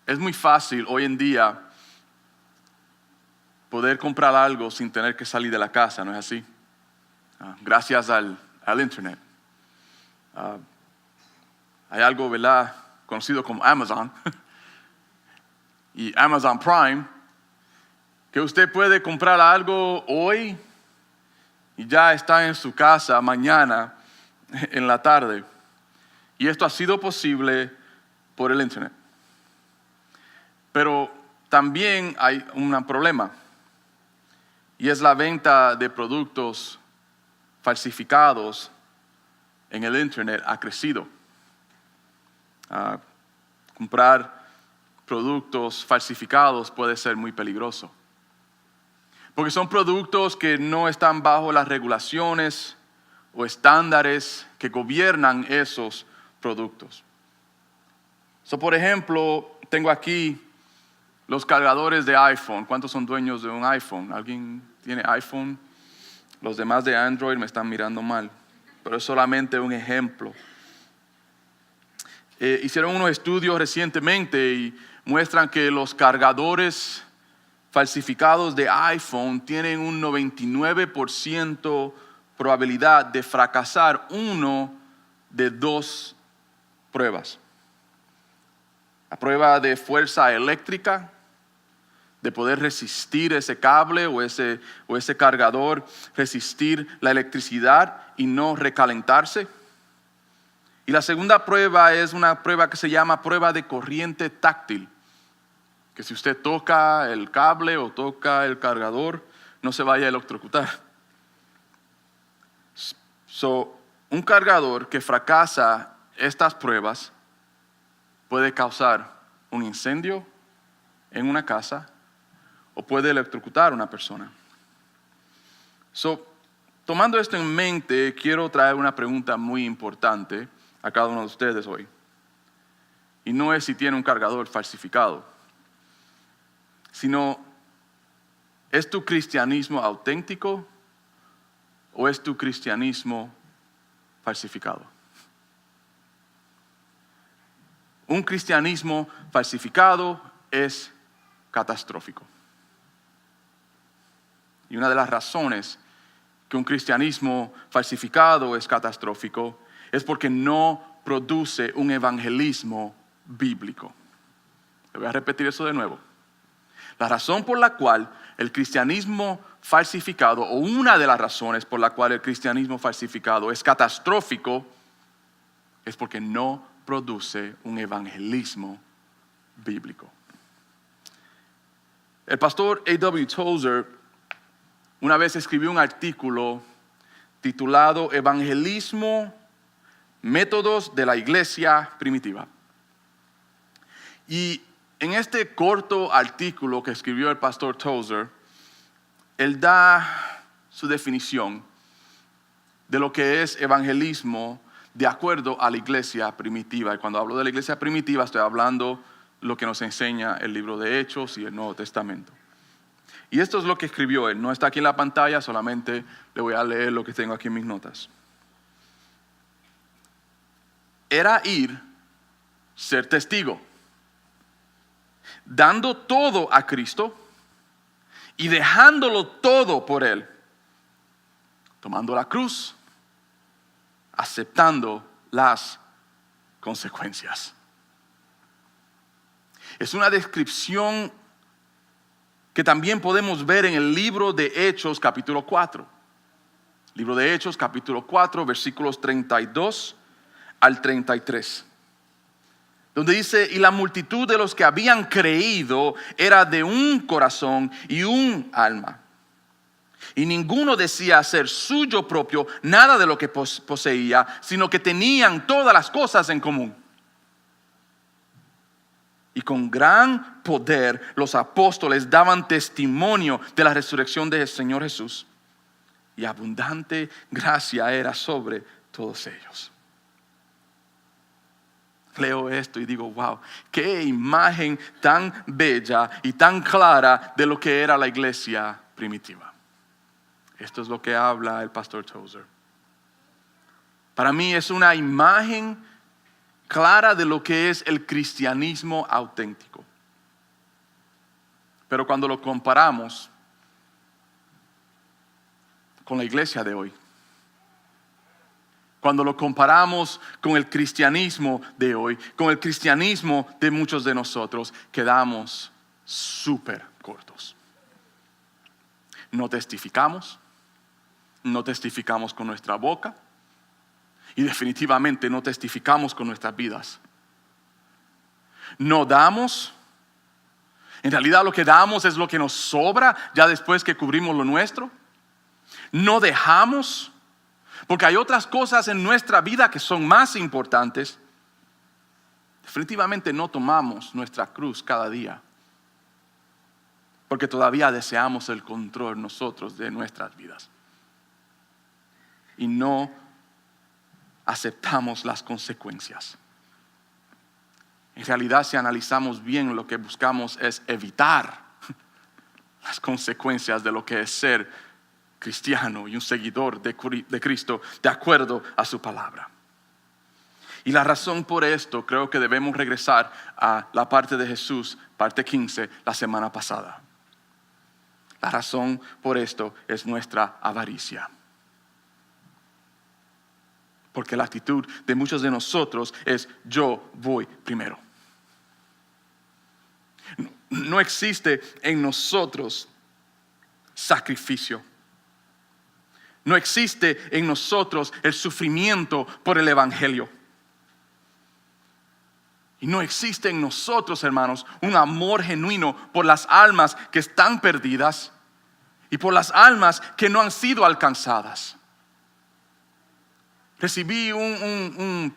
Es muy fácil hoy en día poder comprar algo sin tener que salir de la casa, ¿no es así? Gracias al internet. Hay algo, ¿verdad?, conocido como Amazon y Amazon Prime, que usted puede comprar algo hoy y ya está en su casa mañana en la tarde. Y esto ha sido posible por el internet. Pero también hay un problema, y es la venta de productos falsificados en el internet ha crecido. Comprar productos falsificados puede ser muy peligroso, porque son productos que no están bajo las regulaciones o estándares que gobiernan esos productos. Por ejemplo, tengo aquí los cargadores de iPhone. ¿Cuántos son dueños de un iPhone? ¿Alguien tiene iPhone? Los demás de Android me están mirando mal, pero es solamente un ejemplo. Hicieron unos estudios recientemente y muestran que los cargadores falsificados de iPhone tienen un 99% probabilidad de fracasar una de dos pruebas. La prueba de fuerza eléctrica, de poder resistir ese cable o ese cargador, resistir la electricidad y no recalentarse. Y la segunda prueba es una prueba que se llama prueba de corriente táctil, que si usted toca el cable o toca el cargador, no se vaya a electrocutar. Un cargador que fracasa estas pruebas puede causar un incendio en una casa o puede electrocutar a una persona. Tomando esto en mente, quiero traer una pregunta muy importante a cada uno de ustedes hoy. Y no es si tiene un cargador falsificado, sino, ¿es tu cristianismo auténtico o es tu cristianismo falsificado? Un cristianismo falsificado es catastrófico. Y una de las razones que un cristianismo falsificado es catastrófico es porque no produce un evangelismo bíblico. Le voy a repetir eso de nuevo. La razón por la cual el cristianismo falsificado, o una de las razones por la cual el cristianismo falsificado es catastrófico, es porque no produce un evangelismo bíblico. El pastor A.W. Tozer una vez escribió un artículo titulado Evangelismo, métodos de la iglesia primitiva. Y en este corto artículo que escribió el pastor Tozer, él da su definición de lo que es evangelismo de acuerdo a la iglesia primitiva. Y cuando hablo de la iglesia primitiva, estoy hablando de lo que nos enseña el libro de Hechos y el Nuevo Testamento. Y esto es lo que escribió él. No está aquí en la pantalla, solamente le voy a leer lo que tengo aquí en mis notas. Era ir, ser testigo, dando todo a Cristo y dejándolo todo por Él, tomando la cruz, aceptando las consecuencias. Es una descripción que también podemos ver en el libro de Hechos capítulo 4. Libro de Hechos capítulo 4 versículos 32 al 33. Donde dice, y la multitud de los que habían creído era de un corazón y un alma. Y ninguno decía ser suyo propio nada de lo que poseía, sino que tenían todas las cosas en común. Y con gran poder los apóstoles daban testimonio de la resurrección del Señor Jesús. Y abundante gracia era sobre todos ellos. Leo esto y digo, wow, qué imagen tan bella y tan clara de lo que era la iglesia primitiva. Esto es lo que habla el pastor Tozer. Para mí es una imagen clara de lo que es el cristianismo auténtico. Pero cuando lo comparamos con la iglesia de hoy, cuando lo comparamos con el cristianismo de hoy, con el cristianismo de muchos de nosotros, quedamos súper cortos. No testificamos con nuestra boca y definitivamente no testificamos con nuestras vidas. No damos. En realidad lo que damos es lo que nos sobra ya después que cubrimos lo nuestro. No dejamos, porque hay otras cosas en nuestra vida que son más importantes. Definitivamente no tomamos nuestra cruz cada día, porque todavía deseamos el control nosotros de nuestras vidas. Y no aceptamos las consecuencias. En realidad, si analizamos bien, lo que buscamos es evitar las consecuencias de lo que es ser cristiano y un seguidor de Cristo de acuerdo a su palabra. Y la razón por esto, creo que debemos regresar a la parte de Jesús, parte 15, la semana pasada. La razón por esto es nuestra avaricia. Porque la actitud de muchos de nosotros es: yo voy primero. No existe en nosotros sacrificio. No existe en nosotros el sufrimiento por el evangelio. Y no existe en nosotros, hermanos, un amor genuino por las almas que están perdidas y por las almas que no han sido alcanzadas. Recibí un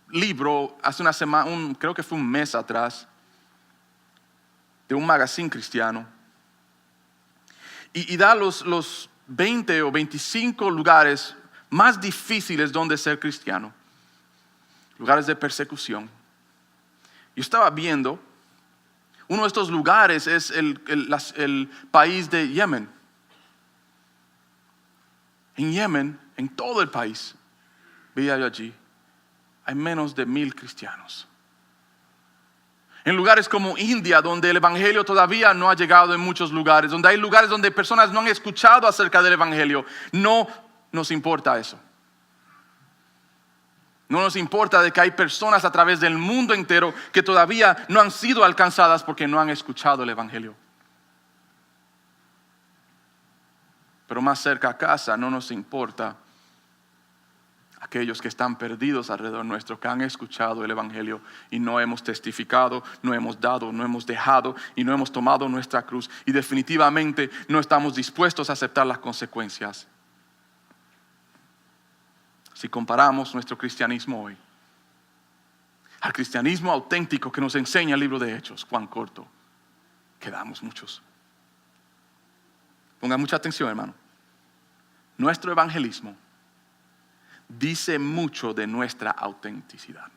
libro hace una semana, creo que fue un mes atrás, de un magazine cristiano. Y da los 20 o 25 lugares más difíciles donde ser cristiano. Lugares de persecución. Yo estaba viendo, uno de estos lugares es el país de Yemen. En Yemen, en todo el país, veía yo allí, hay menos de 1,000 cristianos. En lugares como India, donde el evangelio todavía no ha llegado en muchos lugares, donde hay lugares donde personas no han escuchado acerca del evangelio, no nos importa eso. No nos importa de que hay personas a través del mundo entero que todavía no han sido alcanzadas porque no han escuchado el evangelio. Pero más cerca a casa no nos importa aquellos que están perdidos alrededor nuestro, que han escuchado el evangelio y no hemos testificado, no hemos dado, no hemos dejado y no hemos tomado nuestra cruz, y definitivamente no estamos dispuestos a aceptar las consecuencias. Si comparamos nuestro cristianismo hoy al cristianismo auténtico que nos enseña el libro de Hechos, cuán corto quedamos muchos. Pongan mucha atención, hermano. Nuestro evangelismo dice mucho de nuestra autenticidad.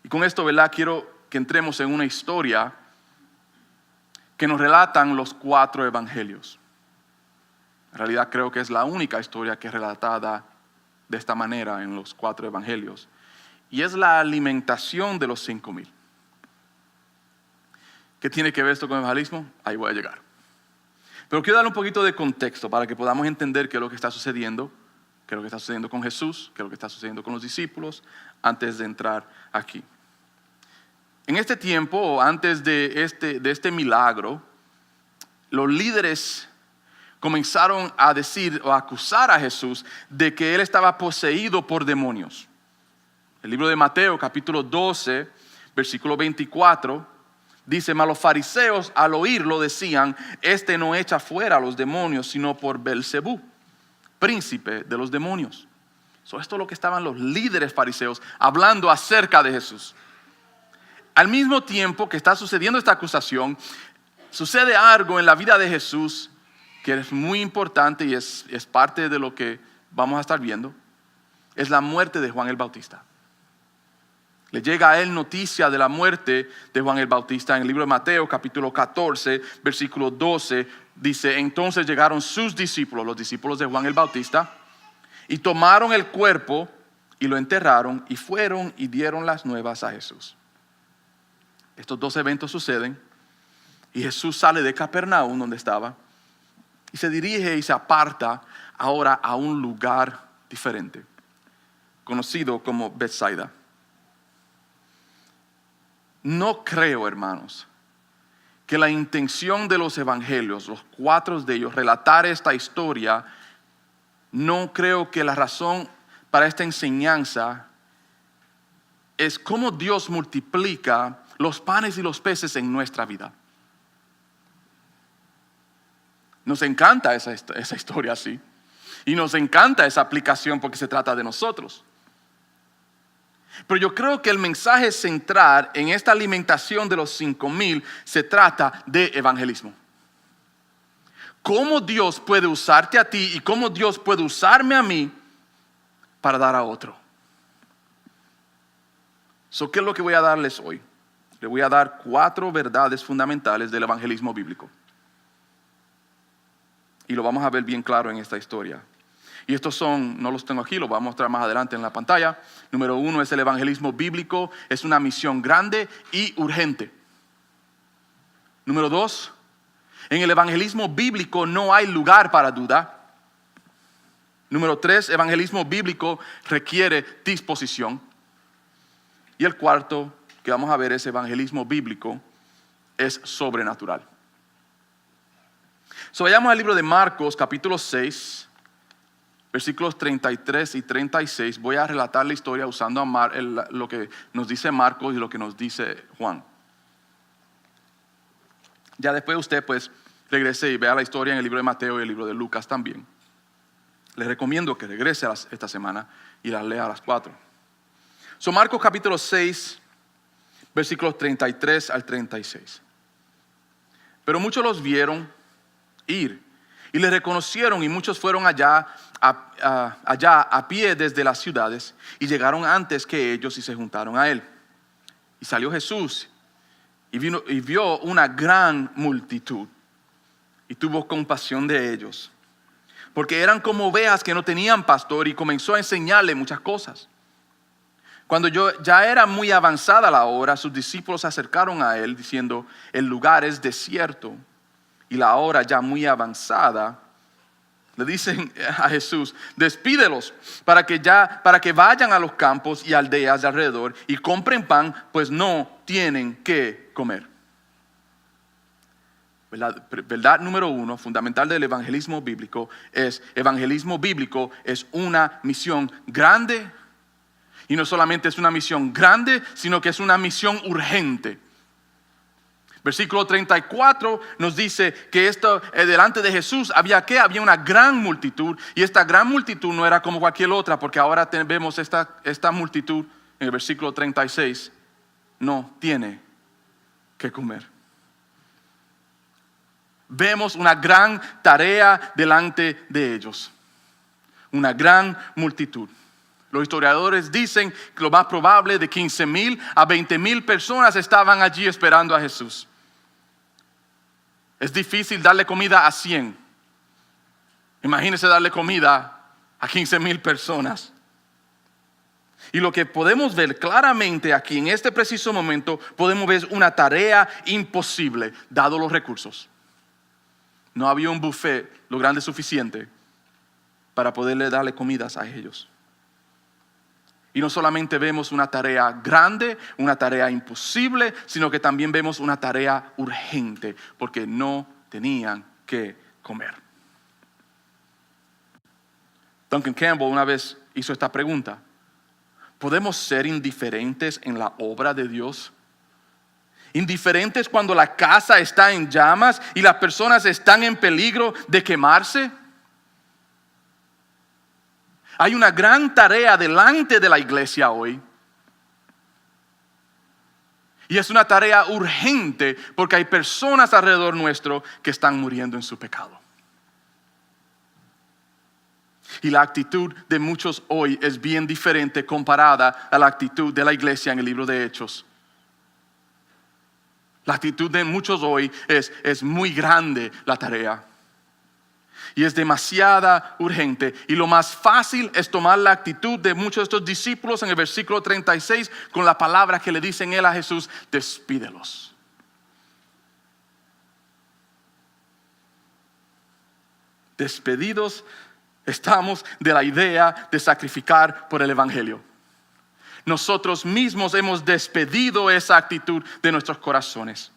Y con esto, ¿verdad? Quiero que entremos en una historia que nos relatan los 4 evangelios. En realidad creo que es la única historia que es relatada de esta manera en los 4 evangelios. Y es la alimentación de los 5,000. ¿Qué tiene que ver esto con el evangelismo? Ahí voy a llegar. Pero quiero darle un poquito de contexto para que podamos entender qué es lo que está sucediendo, qué es lo que está sucediendo con Jesús, qué es lo que está sucediendo con los discípulos, antes de entrar aquí. En este tiempo, antes de este milagro, los líderes comenzaron a decir o a acusar a Jesús de que él estaba poseído por demonios. El libro de Mateo, capítulo 12, versículo 24, dice: mas los fariseos al oírlo decían: este no echa fuera a los demonios, sino por Belcebú, príncipe de los demonios. Esto es lo que estaban los líderes fariseos hablando acerca de Jesús. Al mismo tiempo que está sucediendo esta acusación, sucede algo en la vida de Jesús que es muy importante y es parte de lo que vamos a estar viendo. Es la muerte de Juan el Bautista. Le llega a él noticia de la muerte de Juan el Bautista. En el libro de Mateo, capítulo 14, versículo 12, dice: entonces llegaron sus discípulos, los discípulos de Juan el Bautista, y tomaron el cuerpo y lo enterraron, y fueron y dieron las nuevas a Jesús. estos dos eventos suceden y Jesús sale de Capernaum, donde estaba, y se dirige y se aparta ahora a un lugar diferente, conocido como Bethsaida. No creo, hermanos, que la intención de los evangelios, los 4 de ellos, relatar esta historia, no creo que la razón para esta enseñanza es cómo Dios multiplica los panes y los peces en nuestra vida. Nos encanta esa historia así. Y nos encanta esa aplicación porque se trata de nosotros. Pero yo creo que el mensaje central en esta alimentación de los 5,000 se trata de evangelismo. Cómo Dios puede usarte a ti y cómo Dios puede usarme a mí para dar a otro. ¿Qué es lo que voy a darles hoy? Les voy a dar 4 verdades fundamentales del evangelismo bíblico. Y lo vamos a ver bien claro en esta historia. Y estos no los tengo aquí, los voy a mostrar más adelante en la pantalla. Número 1 es el evangelismo bíblico, es una misión grande y urgente. Número 2, en el evangelismo bíblico no hay lugar para duda. Número 3, evangelismo bíblico requiere disposición. Y el cuarto que vamos a ver es evangelismo bíblico, es sobrenatural. Vayamos al libro de Marcos, capítulo 6, versículos 33 y 36. Voy a relatar la historia usando lo que nos dice Marcos y lo que nos dice Juan. Ya después usted pues regrese y vea la historia en el libro de Mateo y el libro de Lucas también. Les recomiendo que regrese esta semana y las lea a las 4. Marcos capítulo 6, versículos 33 al 36. Pero muchos los vieron ir y le reconocieron, y muchos fueron allá a pie desde las ciudades y llegaron antes que ellos y se juntaron a él. Y salió Jesús y vio una gran multitud y tuvo compasión de ellos, porque eran como ovejas que no tenían pastor, y comenzó a enseñarle muchas cosas. Cuando ya era muy avanzada la hora, sus discípulos se acercaron a él diciendo: el lugar es desierto y la hora ya muy avanzada. Le dicen a Jesús: despídelos para que vayan a los campos y aldeas de alrededor y compren pan, pues no tienen que comer. Verdad número 1, fundamental del evangelismo bíblico, es una misión grande. Y no solamente es una misión grande, sino que es una misión urgente. Versículo 34 nos dice que delante de Jesús había una gran multitud, y esta gran multitud no era como cualquier otra, porque ahora vemos esta multitud en el versículo 36 no tiene que comer. Vemos una gran tarea delante de ellos, una gran multitud. Los historiadores dicen que lo más probable de 15,000 a 20,000 personas estaban allí esperando a Jesús. Es difícil darle comida a 100. Imagínense darle comida a 15,000 personas. Y lo que podemos ver claramente aquí en este preciso momento, podemos ver una tarea imposible, dado los recursos. No había un buffet lo grande suficiente para poderle darle comidas a ellos. Y no solamente vemos una tarea grande, una tarea imposible, sino que también vemos una tarea urgente, porque no tenían que comer. Duncan Campbell una vez hizo esta pregunta: ¿podemos ser indiferentes en la obra de Dios? ¿Indiferentes cuando la casa está en llamas y las personas están en peligro de quemarse? Hay una gran tarea delante de la iglesia hoy. Y es una tarea urgente porque hay personas alrededor nuestro que están muriendo en su pecado. Y la actitud de muchos hoy es bien diferente comparada a la actitud de la iglesia en el libro de Hechos. La actitud de muchos hoy es muy grande la tarea. Y es demasiada urgente. Y lo más fácil es tomar la actitud de muchos de estos discípulos en el versículo 36 con la palabra que le dicen él a Jesús: despídelos. Despedidos estamos de la idea de sacrificar por el evangelio. Nosotros mismos hemos despedido esa actitud de nuestros corazones.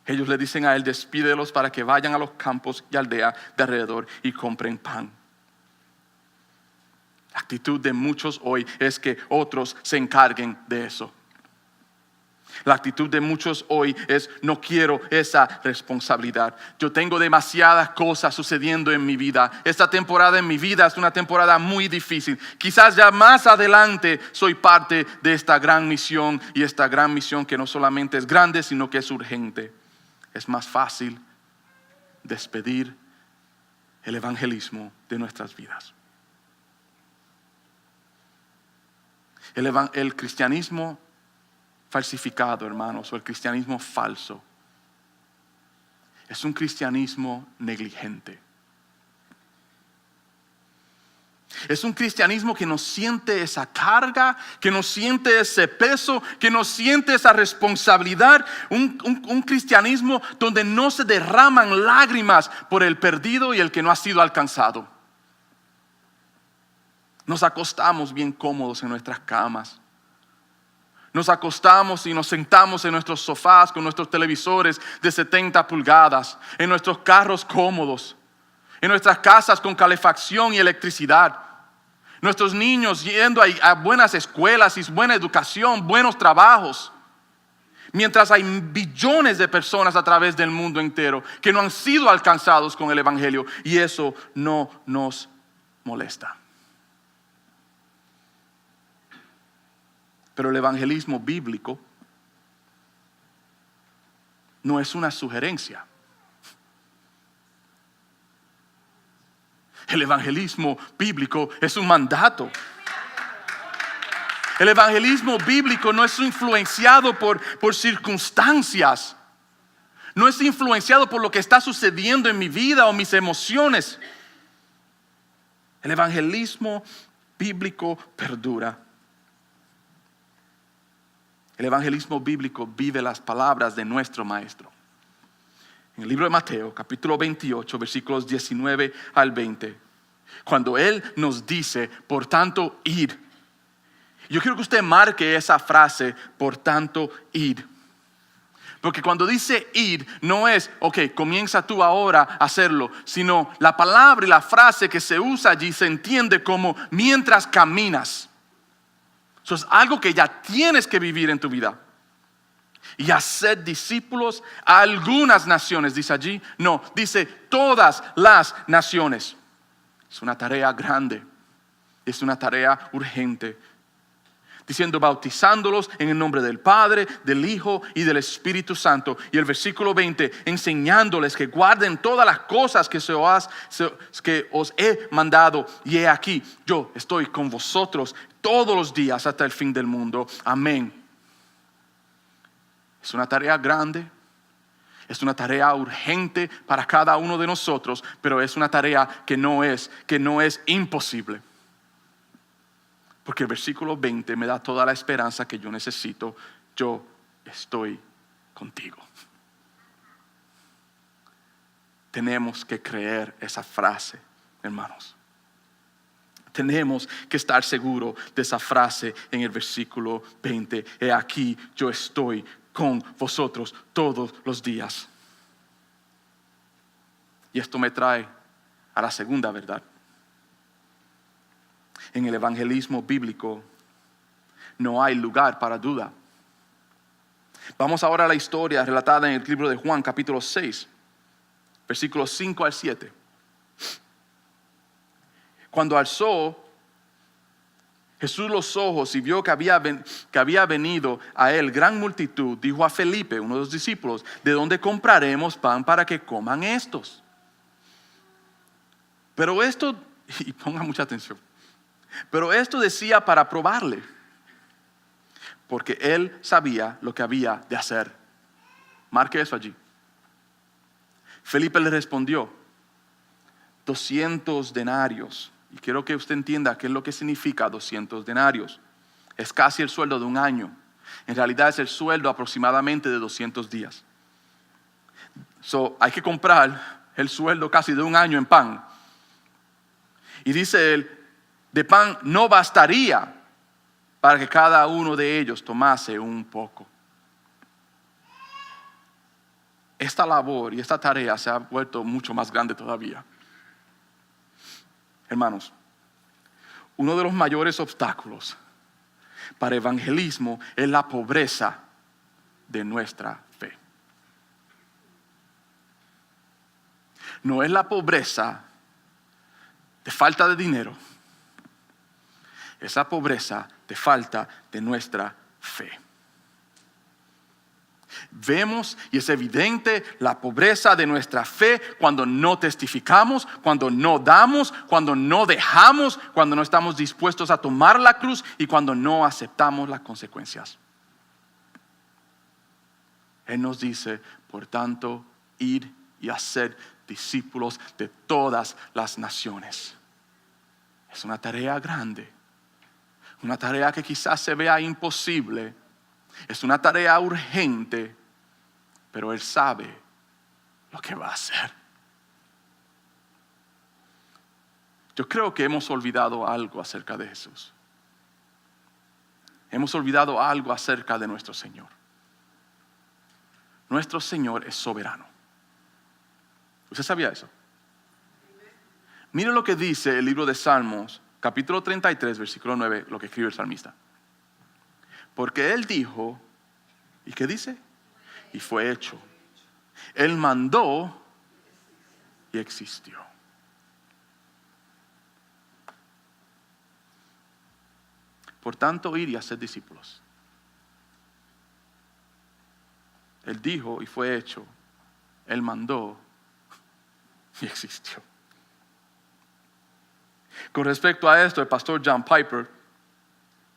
Ellos le dicen a él: despídelos para que vayan a los campos y aldeas de alrededor y compren pan. La actitud de muchos hoy es que otros se encarguen de eso. La actitud de muchos hoy es: no quiero esa responsabilidad. Yo tengo demasiadas cosas sucediendo en mi vida. Esta temporada en mi vida es una temporada muy difícil. Quizás ya más adelante soy parte de esta gran misión, y esta gran misión que no solamente es grande, sino que es urgente. Es más fácil despedir el evangelismo de nuestras vidas. El cristianismo falsificado, hermanos, o el cristianismo falso, es un cristianismo negligente. Es un cristianismo que no siente esa carga, que no siente ese peso, que no siente esa responsabilidad. Un cristianismo donde no se derraman lágrimas por el perdido y el que no ha sido alcanzado. Nos acostamos bien cómodos en nuestras camas. Nos acostamos y nos sentamos en nuestros sofás con nuestros televisores de 70 pulgadas, en nuestros carros cómodos, en nuestras casas con calefacción y electricidad. Nuestros niños yendo a buenas escuelas y buena educación, buenos trabajos. Mientras hay billones de personas a través del mundo entero que no han sido alcanzados con el evangelio, y eso no nos molesta. Pero el evangelismo bíblico no es una sugerencia. El evangelismo bíblico es un mandato. El evangelismo bíblico no es influenciado por circunstancias. No es influenciado por lo que está sucediendo en mi vida o mis emociones. El evangelismo bíblico perdura. El evangelismo bíblico vive las palabras de nuestro maestro. En el libro de Mateo, capítulo 28, versículos 19 al 20. Cuando él nos dice: por tanto, id. Yo quiero que usted marque esa frase: por tanto, id. Porque cuando dice id, no es, comienza tú ahora a hacerlo, sino la palabra y la frase que se usa allí se entiende como mientras caminas. Eso es algo que ya tienes que vivir en tu vida. Y hacer discípulos a algunas naciones, dice allí. No, dice todas las naciones. Es una tarea grande. Es una tarea urgente. Diciendo: bautizándolos en el nombre del Padre, del Hijo y del Espíritu Santo. Y el versículo 20, enseñándoles que guarden todas las cosas que os he mandado. Y he aquí, yo estoy con vosotros todos los días hasta el fin del mundo. Amén. Es una tarea grande. Es una tarea urgente para cada uno de nosotros. Pero es una tarea que no es imposible. Porque el versículo 20 me da toda la esperanza que yo necesito. Yo estoy contigo. Tenemos que creer esa frase, hermanos. Tenemos que estar seguros de esa frase en el versículo 20. He aquí, yo estoy con vosotros todos los días. Y esto me trae a la segunda verdad. En el evangelismo bíblico no hay lugar para duda. Vamos ahora a la historia relatada en el libro de Juan, capítulo 6, versículos 5 al 7. Cuando alzó Jesús los ojos y vio que había venido a él gran multitud, dijo a Felipe, uno de los discípulos: ¿de dónde compraremos pan para que coman estos? Pero esto, y ponga mucha atención, pero esto decía para probarle, porque él sabía lo que había de hacer. Marque eso allí. Felipe le respondió: 200 denarios. Y quiero que usted entienda qué es lo que significa 200 denarios. Es casi el sueldo de un año. En realidad es el sueldo aproximadamente de 200 días. Hay que comprar el sueldo casi de un año en pan. Y dice él, de pan no bastaría para que cada uno de ellos tomase un poco. Esta labor y esta tarea se ha vuelto mucho más grande todavía. Hermanos, uno de los mayores obstáculos para evangelismo es la pobreza de nuestra fe. No es la pobreza de falta de dinero, es la pobreza de falta de nuestra fe. Vemos y es evidente la pobreza de nuestra fe cuando no testificamos, cuando no damos, cuando no dejamos, cuando no estamos dispuestos a tomar la cruz y cuando no aceptamos las consecuencias. Él nos dice, por tanto, ir y hacer discípulos de todas las naciones. Es una tarea grande, una tarea que quizás se vea imposible. Es una tarea urgente, pero Él sabe lo que va a hacer. Yo creo que hemos olvidado algo acerca de Jesús. Hemos olvidado algo acerca de nuestro Señor. Nuestro Señor es soberano. ¿Usted sabía eso? Mire lo que dice el libro de Salmos, capítulo 33, versículo 9, lo que escribe el salmista. Porque Él dijo, ¿y qué dice? Y fue hecho. Él mandó y existió. Por tanto, ir y hacer discípulos. Él dijo y fue hecho. Él mandó y existió. Con respecto a esto, el pastor John Piper,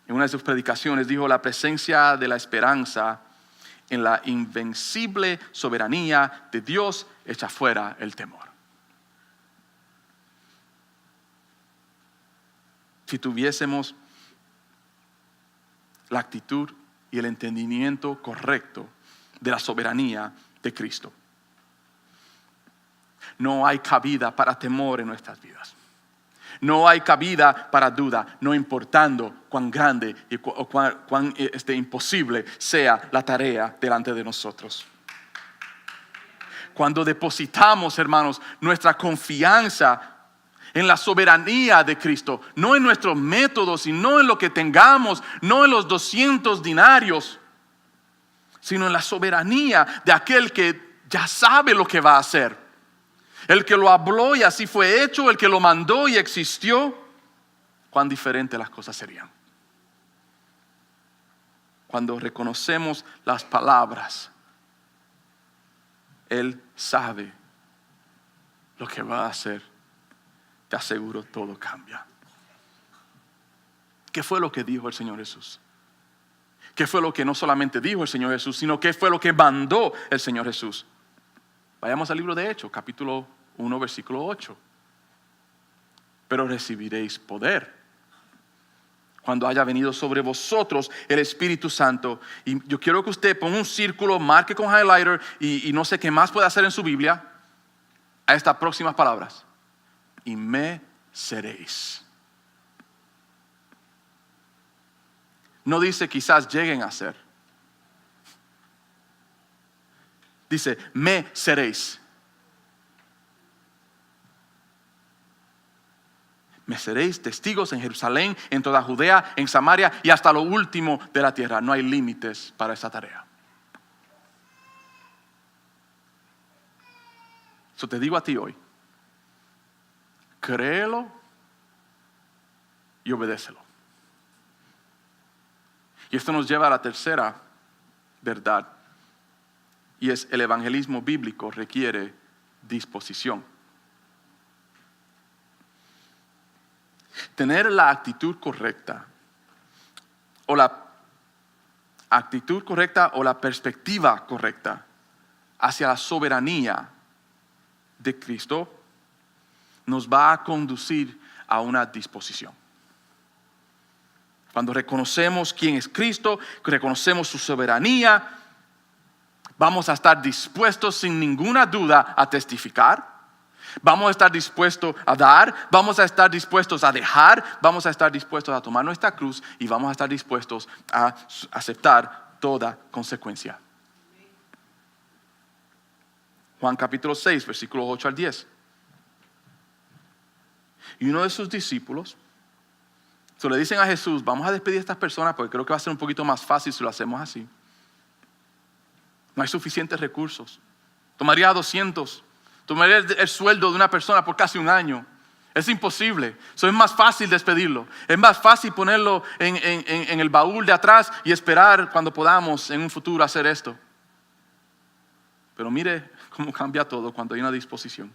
en una de sus predicaciones, dijo: la presencia de la esperanza en la invencible soberanía de Dios echa fuera el temor. Si tuviésemos la actitud y el entendimiento correcto de la soberanía de Cristo, no hay cabida para temor en nuestras vidas. No hay cabida para duda, no importando cuán grande o cuán imposible sea la tarea delante de nosotros. Cuando depositamos, hermanos, nuestra confianza en la soberanía de Cristo, no en nuestros métodos y no en lo que tengamos, no en los 200 denarios, sino en la soberanía de aquel que ya sabe lo que va a hacer. El que lo habló y así fue hecho, el que lo mandó y existió, cuán diferentes las cosas serían. Cuando reconocemos las palabras, Él sabe lo que va a hacer. Te aseguro, todo cambia. ¿Qué fue lo que dijo el Señor Jesús? ¿Qué fue lo que no solamente dijo el Señor Jesús, sino qué fue lo que mandó el Señor Jesús? Vayamos al libro de Hechos, capítulo 1, versículo 8. Pero recibiréis poder cuando haya venido sobre vosotros el Espíritu Santo. Y yo quiero que usted ponga un círculo, marque con highlighter y no sé qué más puede hacer en su Biblia a estas próximas palabras. Y me seréis. No dice quizás lleguen a ser. Dice, me seréis. Me seréis testigos en Jerusalén, en toda Judea, en Samaria y hasta lo último de la tierra. No hay límites para esa tarea. Eso te digo a ti hoy. Créelo y obedécelo. Y esto nos lleva a la tercera verdad. Y es: el evangelismo bíblico requiere disposición. Tener la actitud correcta o la perspectiva correcta hacia la soberanía de Cristo nos va a conducir a una disposición. Cuando reconocemos quién es Cristo, reconocemos su soberanía, vamos a estar dispuestos sin ninguna duda a testificar. Vamos a estar dispuestos a dar, vamos a estar dispuestos a dejar, vamos a estar dispuestos a tomar nuestra cruz y vamos a estar dispuestos a aceptar toda consecuencia. Juan capítulo 6, versículos 8 al 10. Y uno de sus discípulos, le dicen a Jesús, vamos a despedir a estas personas porque creo que va a ser un poquito más fácil si lo hacemos así. No hay suficientes recursos. Tomaría 200. Tomaría el sueldo de una persona por casi un año. Es imposible. Es más fácil despedirlo. Es más fácil ponerlo en el baúl de atrás y esperar cuando podamos en un futuro hacer esto. Pero mire cómo cambia todo cuando hay una disposición.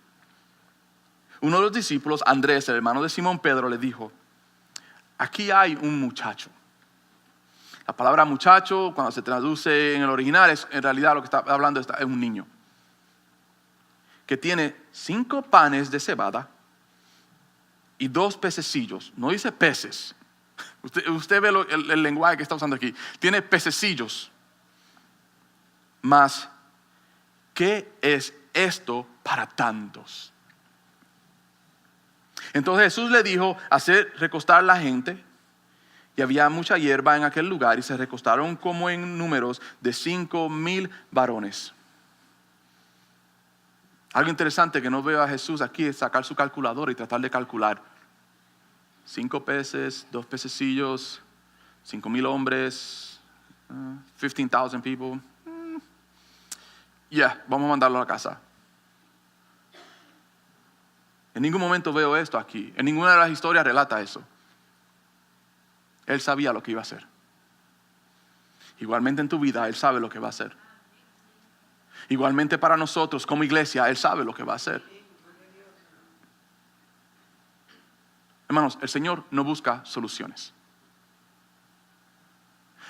Uno de los discípulos, Andrés, el hermano de Simón Pedro, le dijo, aquí hay un muchacho. La palabra muchacho, cuando se traduce en el original, es en realidad lo que está hablando es un niño. Que tiene 5 panes de cebada y 2 pececillos. No dice peces. Usted ve el lenguaje que está usando aquí. Tiene pececillos. Mas, ¿qué es esto para tantos? Entonces Jesús le dijo hacer recostar la gente. Y había mucha hierba en aquel lugar y se recostaron como en números de 5,000 varones. Algo interesante que no veo a Jesús aquí es sacar su calculadora y tratar de calcular. 5 peces, 2 pececillos, 5,000 hombres, 15,000 people. Vamos a mandarlo a la casa. En ningún momento veo esto aquí. En ninguna de las historias relata eso. Él sabía lo que iba a hacer. Igualmente en tu vida, Él sabe lo que va a hacer. Igualmente para nosotros como iglesia, Él sabe lo que va a hacer. Hermanos, el Señor no busca soluciones.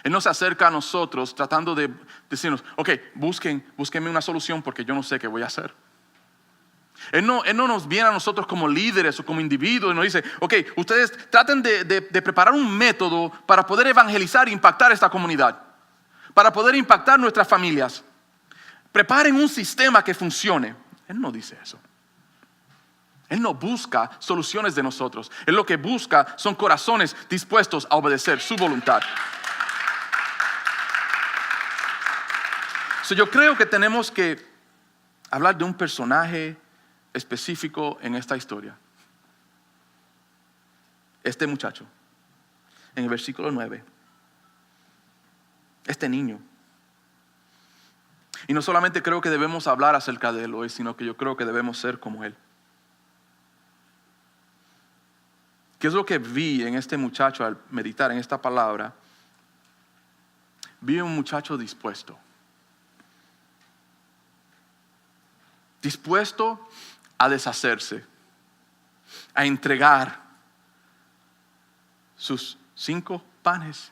Él no se acerca a nosotros tratando de decirnos, búsquenme una solución porque yo no sé qué voy a hacer. Él no nos viene a nosotros como líderes o como individuos y nos dice, ustedes traten de preparar un método para poder evangelizar e impactar esta comunidad, para poder impactar nuestras familias. Preparen un sistema que funcione. Él no dice eso. Él no busca soluciones de nosotros. Él lo que busca son corazones dispuestos a obedecer su voluntad. Yo creo que tenemos que hablar de un personaje específico en esta historia. Este muchacho, en el versículo 9. Este niño. Y no solamente creo que debemos hablar acerca de él hoy, sino que yo creo que debemos ser como él. ¿Qué es lo que vi en este muchacho al meditar en esta palabra? Vi un muchacho dispuesto. Dispuesto a deshacerse, a entregar sus 5 panes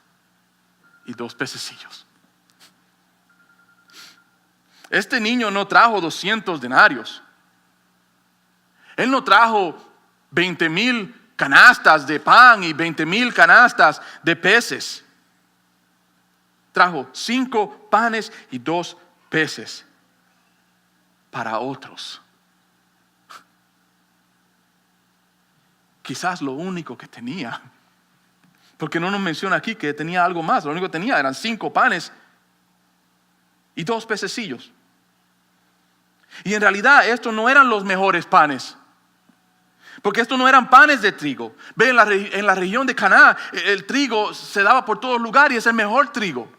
y 2 pececillos. Este niño no trajo 200 denarios. Él no trajo 20,000 canastas de pan y 20,000 canastas de peces. Trajo 5 panes y 2 peces para otros. Quizás lo único que tenía, porque no nos menciona aquí que tenía algo más. Lo único que tenía eran 5 panes y 2 pececillos. Y en realidad estos no eran los mejores panes, porque estos no eran panes de trigo. Ve, en la región de Canaán el trigo se daba por todos lugares y es el mejor trigo.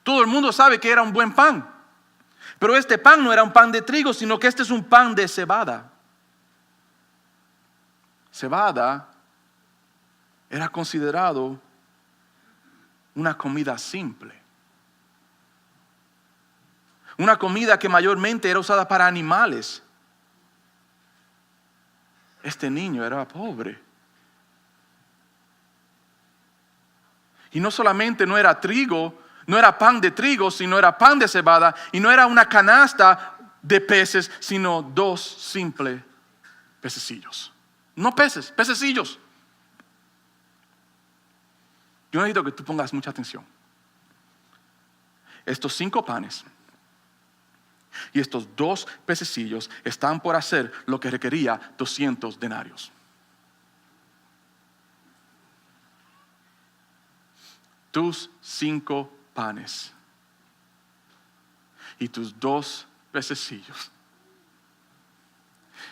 Todo el mundo sabe que era un buen pan. Pero este pan no era un pan de trigo, sino que este es un pan de cebada. Cebada era considerado una comida simple. Una comida que mayormente era usada para animales. Este niño era pobre. Y no solamente no era trigo, no era pan de trigo, sino era pan de cebada. Y no era una canasta de peces, sino 2 simples pececillos. No peces, pececillos. Yo necesito que tú pongas mucha atención. Estos 5 panes y estos 2 pececillos están por hacer lo que requería 200 denarios. Tus 5 panes y tus 2 pececillos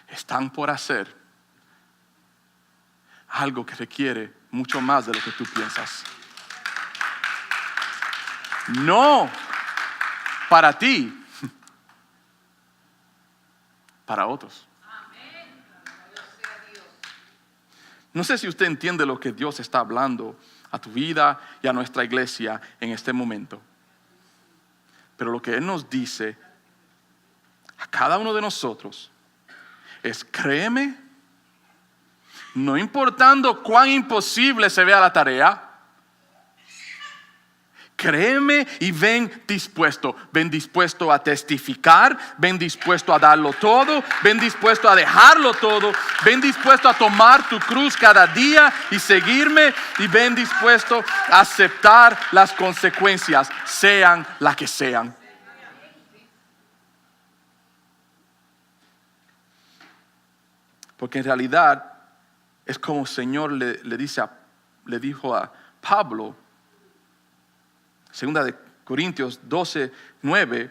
están por hacer algo que requiere mucho más de lo que tú piensas. No para ti, para otros. No sé si usted entiende lo que Dios está hablando a tu vida y a nuestra iglesia en este momento. Pero lo que Él nos dice a cada uno de nosotros es: créeme, no importando cuán imposible se vea la tarea, créeme y ven dispuesto a testificar, ven dispuesto a darlo todo, ven dispuesto a dejarlo todo, ven dispuesto a tomar tu cruz cada día y seguirme, y ven dispuesto a aceptar las consecuencias, sean las que sean. Porque en realidad es como el Señor le dijo a Pablo, 2 Corintios 12:9,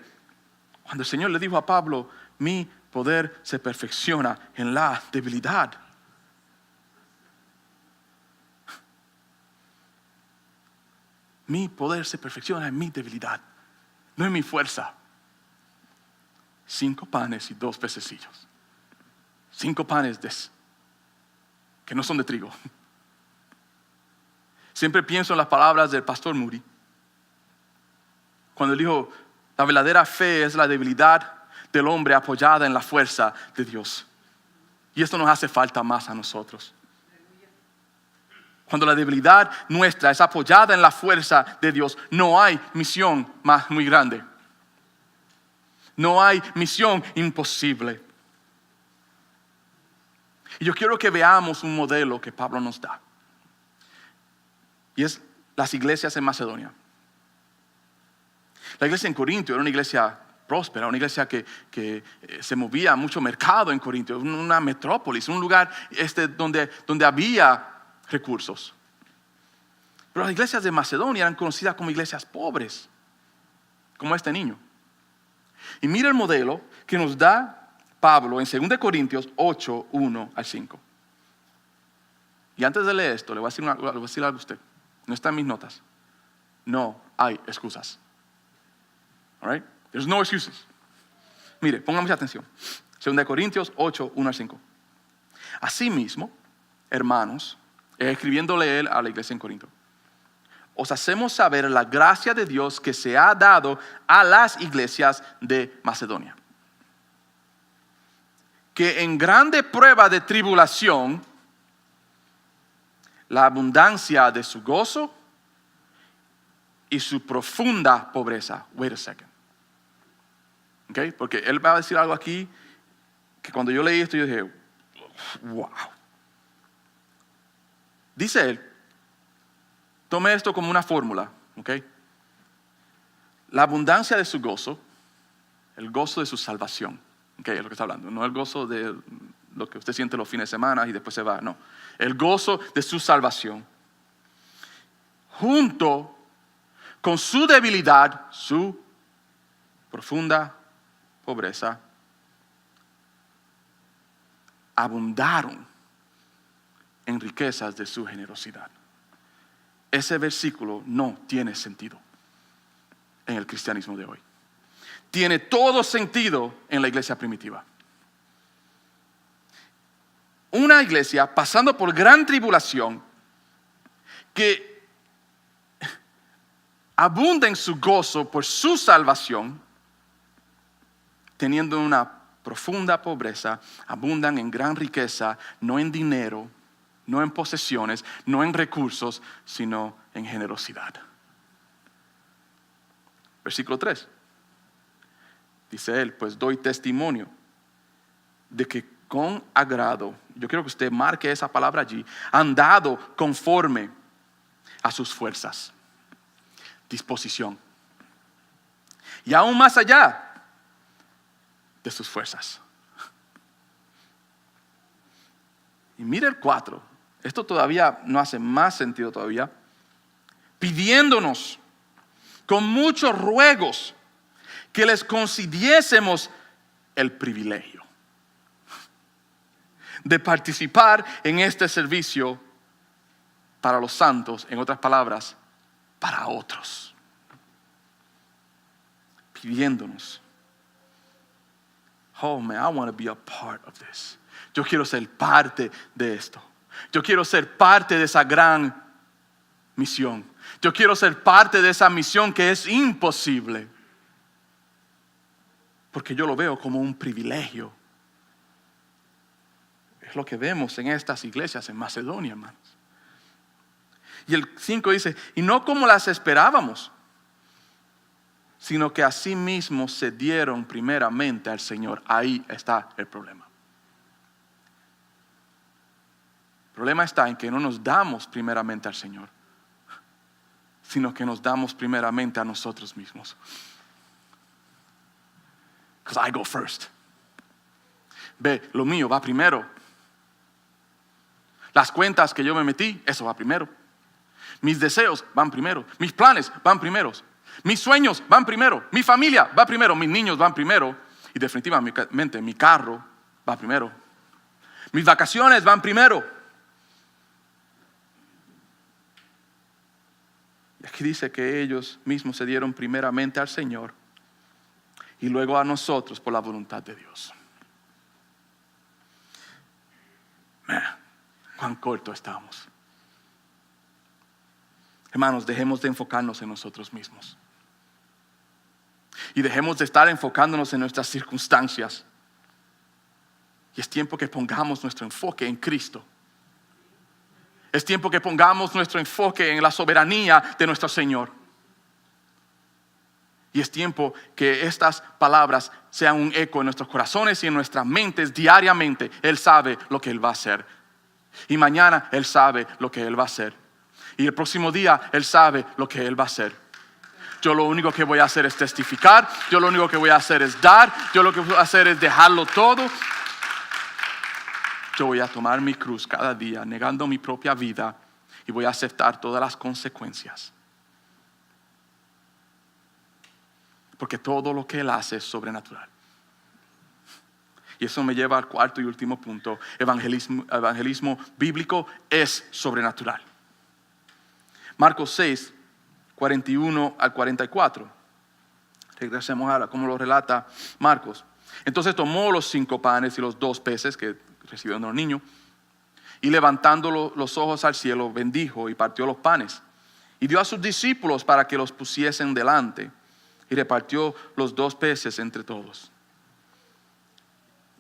cuando el Señor le dijo a Pablo: mi poder se perfecciona en la debilidad. Mi poder se perfecciona en mi debilidad, no en mi fuerza. 5 panes y 2 pececillos. 5 panes que no son de trigo. Siempre pienso en las palabras del pastor Moody, cuando él dijo: la verdadera fe es la debilidad del hombre apoyada en la fuerza de Dios. Y esto nos hace falta más a nosotros. Cuando la debilidad nuestra es apoyada en la fuerza de Dios, no hay misión muy grande. No hay misión imposible. Y yo quiero que veamos un modelo que Pablo nos da. Y es las iglesias en Macedonia. La iglesia en Corinto era una iglesia próspera, una iglesia que se movía mucho mercado en Corinto, una metrópolis, un lugar donde había recursos. Pero las iglesias de Macedonia eran conocidas como iglesias pobres, como este niño. Y mira el modelo que nos da Pablo en 2 Corintios 8, 1 al 5. Y antes de leer esto, le voy a decir algo a usted. No está en mis notas. No hay excusas. All right? There's no excuses. Mire, pongan mucha atención. 2 Corintios 8, 1 al 5. Asimismo, hermanos, escribiéndole él a la iglesia en Corinto, os hacemos saber la gracia de Dios que se ha dado a las iglesias de Macedonia, que en grande prueba de tribulación, la abundancia de su gozo y su profunda pobreza. Wait a second. Okay? Porque él va a decir algo aquí que cuando yo leí esto yo dije: wow. Dice él, tome esto como una fórmula, ¿ok? La abundancia de su gozo, el gozo de su salvación, ¿ok? Es lo que está hablando, no el gozo de lo que usted siente los fines de semana y después se va, no. El gozo de su salvación, junto con su debilidad, su profunda pobreza, abundaron en riquezas de su generosidad. Ese versículo no tiene sentido en el cristianismo de hoy. Tiene todo sentido en la iglesia primitiva. Una iglesia pasando por gran tribulación que abunda en su gozo por su salvación, teniendo una profunda pobreza, abundan en gran riqueza, no en dinero, no en posesiones, no en recursos, sino en generosidad. Versículo 3. Dice él: pues doy testimonio de que con agrado. Yo quiero que usted marque esa palabra allí. Han dado conforme a sus fuerzas. Disposición. Y aún más allá de sus fuerzas. Y mire el 4. Esto todavía no hace más sentido todavía. Pidiéndonos con muchos ruegos que les concediésemos el privilegio de participar en este servicio para los santos, en otras palabras, para otros. Pidiéndonos. Oh man, I want to be a part of this. Yo quiero ser parte de esto. Yo quiero ser parte de esa gran misión. Yo quiero ser parte de esa misión que es imposible. Porque yo lo veo como un privilegio. Es lo que vemos en estas iglesias en Macedonia, hermanos. Y el 5 dice, y no como las esperábamos, sino que así mismo se dieron primeramente al Señor. Ahí está el problema. El problema está en que no nos damos primeramente al Señor, sino que nos damos primeramente a nosotros mismos. Because I go first. Ve, lo mío va primero. Las cuentas que yo me metí, eso va primero. Mis deseos van primero. Mis planes van primeros. Mis sueños van primero. Mi familia va primero. Mis niños van primero. Y definitivamente mi carro va primero. Mis vacaciones van primero. Y aquí dice que ellos mismos se dieron primeramente al Señor y luego a nosotros por la voluntad de Dios. Cuán corto estamos. Hermanos, dejemos de enfocarnos en nosotros mismos. Y dejemos de estar enfocándonos en nuestras circunstancias. Y es tiempo que pongamos nuestro enfoque en Cristo. Es tiempo que pongamos nuestro enfoque en la soberanía de nuestro Señor. Y es tiempo que estas palabras sean un eco en nuestros corazones y en nuestras mentes diariamente. Él sabe lo que Él va a hacer. Y mañana Él sabe lo que Él va a hacer. Y el próximo día Él sabe lo que Él va a hacer. Yo lo único que voy a hacer es testificar. Yo lo único que voy a hacer es dar. Yo lo que voy a hacer es dejarlo todo. Yo voy a tomar mi cruz cada día, negando mi propia vida, y voy a aceptar todas las consecuencias. Porque todo lo que Él hace es sobrenatural. Y eso me lleva al cuarto y último punto. Evangelismo bíblico es sobrenatural. Marcos 6, 41 al 44. Regresemos ahora como lo relata Marcos. Entonces tomó los 5 panes y los 2 peces que recibieron los niños, y levantando los ojos al cielo, bendijo y partió los panes. Y dio a sus discípulos para que los pusiesen delante. Y repartió los 2 peces entre todos.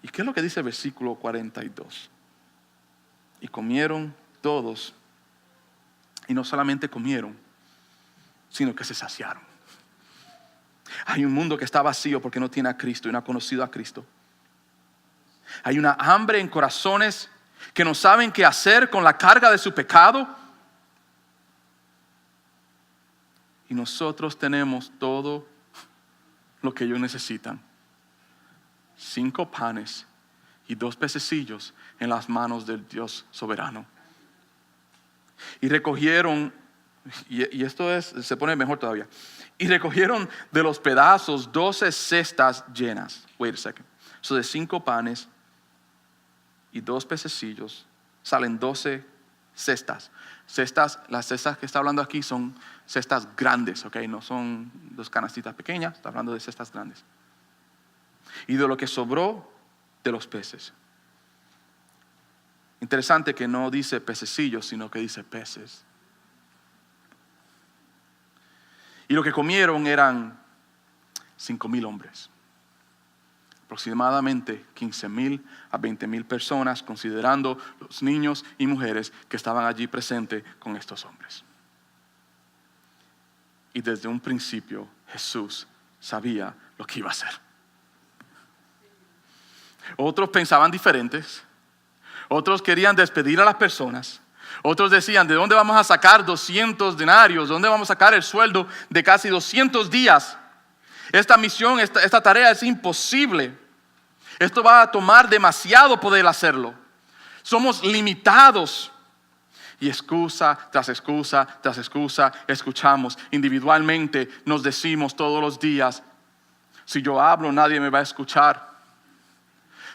¿Y qué es lo que dice el versículo 42? Y comieron todos. Y no solamente comieron, sino que se saciaron. Hay un mundo que está vacío porque no tiene a Cristo y no ha conocido a Cristo. Hay una hambre en corazones que no saben qué hacer con la carga de su pecado. Y nosotros tenemos todo lo que ellos necesitan. 5 panes y 2 pececillos en las manos del Dios soberano. Y recogieron, y esto se pone mejor todavía. Y recogieron de los pedazos 12 cestas llenas. Wait a second. So de 5 panes y 2 pececillos salen 12 cestas. Las cestas que está hablando aquí son cestas grandes, ¿ok? No son 2 canastitas pequeñas, está hablando de cestas grandes. Y de lo que sobró de los peces. Interesante que no dice pececillos, sino que dice peces. Y lo que comieron eran 5,000 hombres. Aproximadamente 15,000 a 20,000 personas, considerando los niños y mujeres que estaban allí presentes con estos hombres. Y desde un principio Jesús sabía lo que iba a hacer. Otros pensaban diferentes. Otros querían despedir a las personas. Otros decían, ¿de dónde vamos a sacar 200 denarios? ¿De dónde vamos a sacar el sueldo de casi 200 días? Esta misión, esta tarea es imposible. Esto va a tomar demasiado poder hacerlo. Somos limitados. Y excusa tras excusa tras excusa escuchamos. Individualmente nos decimos todos los días, si yo hablo nadie me va a escuchar.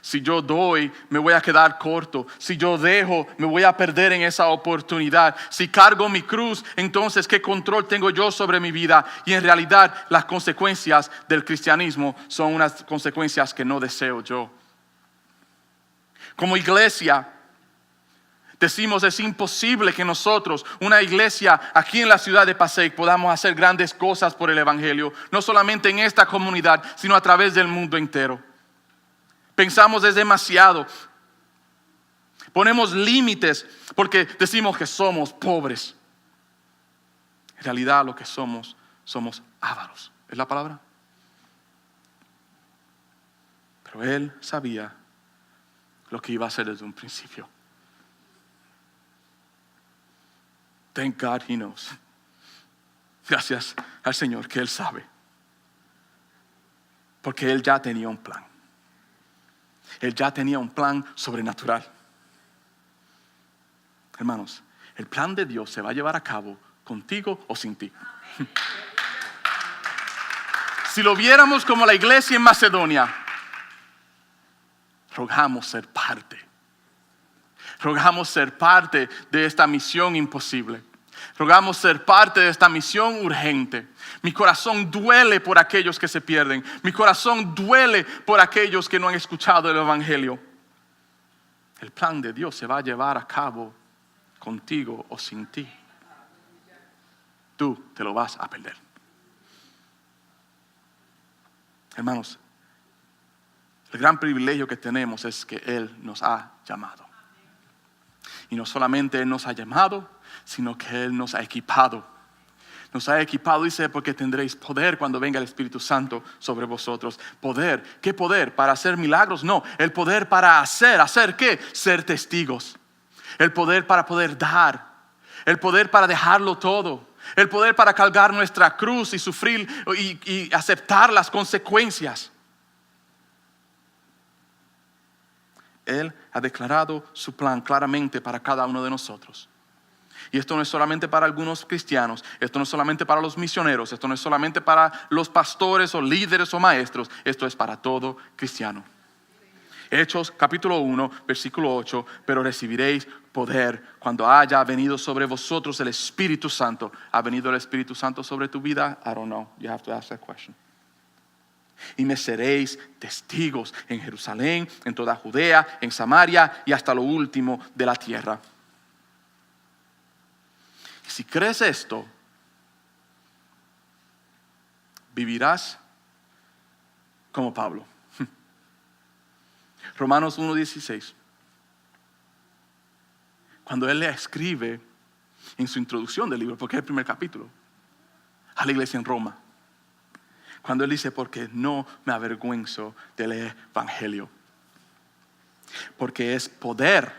Si yo doy, me voy a quedar corto. Si yo dejo, me voy a perder en esa oportunidad. Si cargo mi cruz, entonces ¿qué control tengo yo sobre mi vida? Y en realidad las consecuencias del cristianismo son unas consecuencias que no deseo yo. Como iglesia, decimos es imposible que nosotros, una iglesia aquí en la ciudad de Passaic, podamos hacer grandes cosas por el evangelio. No solamente en esta comunidad, sino a través del mundo entero. Pensamos es demasiado. Ponemos límites porque decimos que somos pobres. En realidad lo que somos ávaros. ¿Es la palabra? Pero él sabía lo que iba a hacer desde un principio. Thank God he knows. Gracias al Señor que él sabe. Porque él ya tenía un plan. Él ya tenía un plan sobrenatural. Hermanos, el plan de Dios se va a llevar a cabo contigo o sin ti. Si lo viéramos como la iglesia en Macedonia, rogamos ser parte. Rogamos ser parte de esta misión imposible. Rogamos ser parte de esta misión urgente. Mi corazón duele por aquellos que se pierden. Mi corazón duele por aquellos que no han escuchado el evangelio. El plan de Dios se va a llevar a cabo contigo o sin ti. Tú te lo vas a perder. Hermanos, el gran privilegio que tenemos es que Él nos ha llamado. Y no solamente Él nos ha llamado, sino que Él nos ha equipado. Nos ha equipado, dice, porque tendréis poder cuando venga el Espíritu Santo sobre vosotros. Poder, ¿qué poder? ¿Para hacer milagros? No, el poder para ¿hacer qué? Ser testigos. El poder para poder dar. El poder para dejarlo todo. El poder para cargar nuestra cruz y sufrir y aceptar las consecuencias. Él ha declarado su plan claramente para cada uno de nosotros. Y esto no es solamente para algunos cristianos, esto no es solamente para los misioneros, esto no es solamente para los pastores o líderes o maestros, esto es para todo cristiano. Hechos capítulo 1, versículo 8, pero recibiréis poder cuando haya venido sobre vosotros el Espíritu Santo. ¿Ha venido el Espíritu Santo sobre tu vida? I don't know, you have to ask that question. Y me seréis testigos en Jerusalén, en toda Judea, en Samaria y hasta lo último de la tierra. Y si crees esto, vivirás como Pablo. Romanos 1:16. Cuando él le escribe en su introducción del libro, porque es el primer capítulo, a la iglesia en Roma. Cuando él dice, porque no me avergüenzo del evangelio. Porque es poder,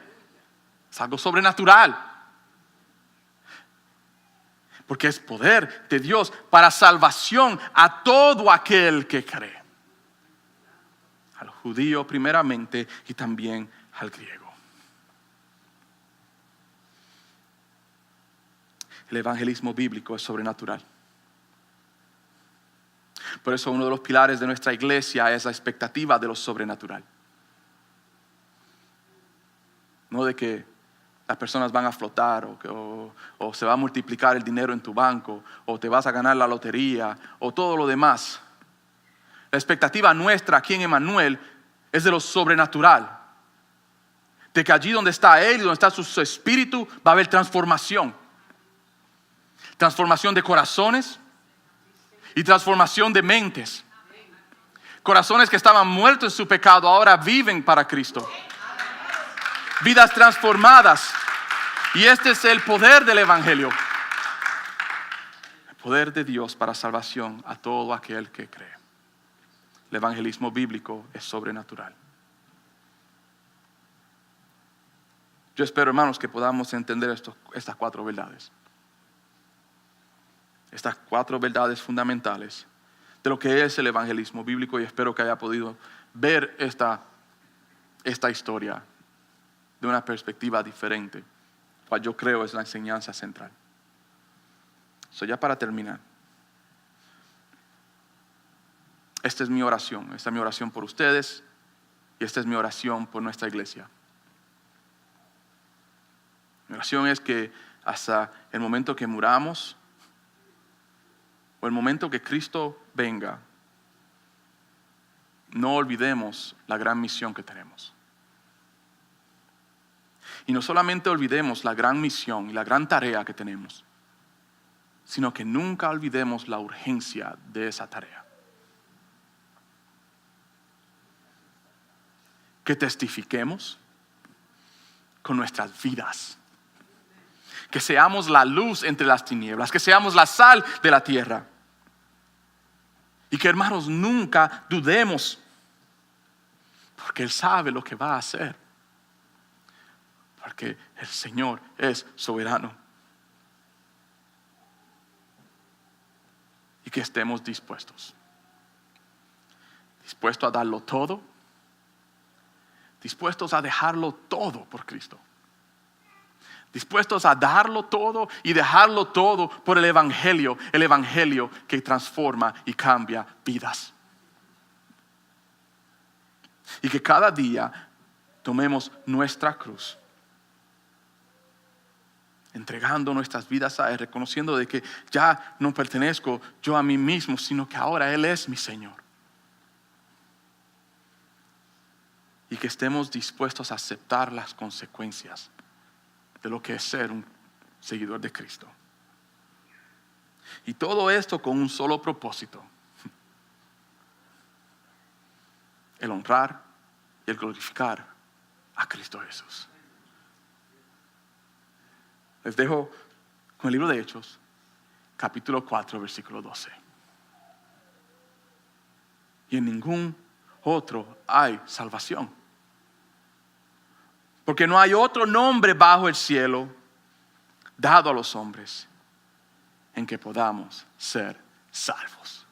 es algo sobrenatural. Porque es poder de Dios para salvación a todo aquel que cree. Al judío primeramente y también al griego. El evangelismo bíblico es sobrenatural. Por eso uno de los pilares de nuestra iglesia es la expectativa de lo sobrenatural. No de que las personas van a flotar o se va a multiplicar el dinero en tu banco o te vas a ganar la lotería o todo lo demás. La expectativa nuestra aquí en Emmanuel es de lo sobrenatural. De que allí donde está Él y donde está su espíritu va a haber transformación. Transformación de corazones y transformación de mentes. Corazones que estaban muertos en su pecado ahora viven para Cristo. Vidas transformadas. Y este es el poder del evangelio. El poder de Dios para salvación a todo aquel que cree. El evangelismo bíblico es sobrenatural. Yo espero, hermanos, que podamos entender estas 4 verdades. Estas 4 verdades fundamentales de lo que es el evangelismo bíblico, y espero que haya podido ver esta historia de una perspectiva diferente, cual yo creo es la enseñanza central. Ya para terminar, esta es mi oración por ustedes y esta es mi oración por nuestra iglesia. Mi oración es que hasta el momento que muramos o el momento que Cristo venga, no olvidemos la gran misión que tenemos. Y no solamente olvidemos la gran misión y la gran tarea que tenemos, sino que nunca olvidemos la urgencia de esa tarea. Que testifiquemos con nuestras vidas. Que seamos la luz entre las tinieblas, que seamos la sal de la tierra. Y que, hermanos, nunca dudemos, porque Él sabe lo que va a hacer. Porque el Señor es soberano. Y que estemos dispuestos a darlo todo, dispuestos a dejarlo todo por Cristo, dispuestos a darlo todo y dejarlo todo por el evangelio que transforma y cambia vidas. Y que cada día tomemos nuestra cruz, entregando nuestras vidas a Él, reconociendo de que ya no pertenezco yo a mí mismo, sino que ahora Él es mi Señor. Y que estemos dispuestos a aceptar las consecuencias de lo que es ser un seguidor de Cristo. Y todo esto con un solo propósito: el honrar y el glorificar a Cristo Jesús. Les dejo con el libro de Hechos, capítulo 4, versículo 12. Y en ningún otro hay salvación, porque no hay otro nombre bajo el cielo dado a los hombres en que podamos ser salvos.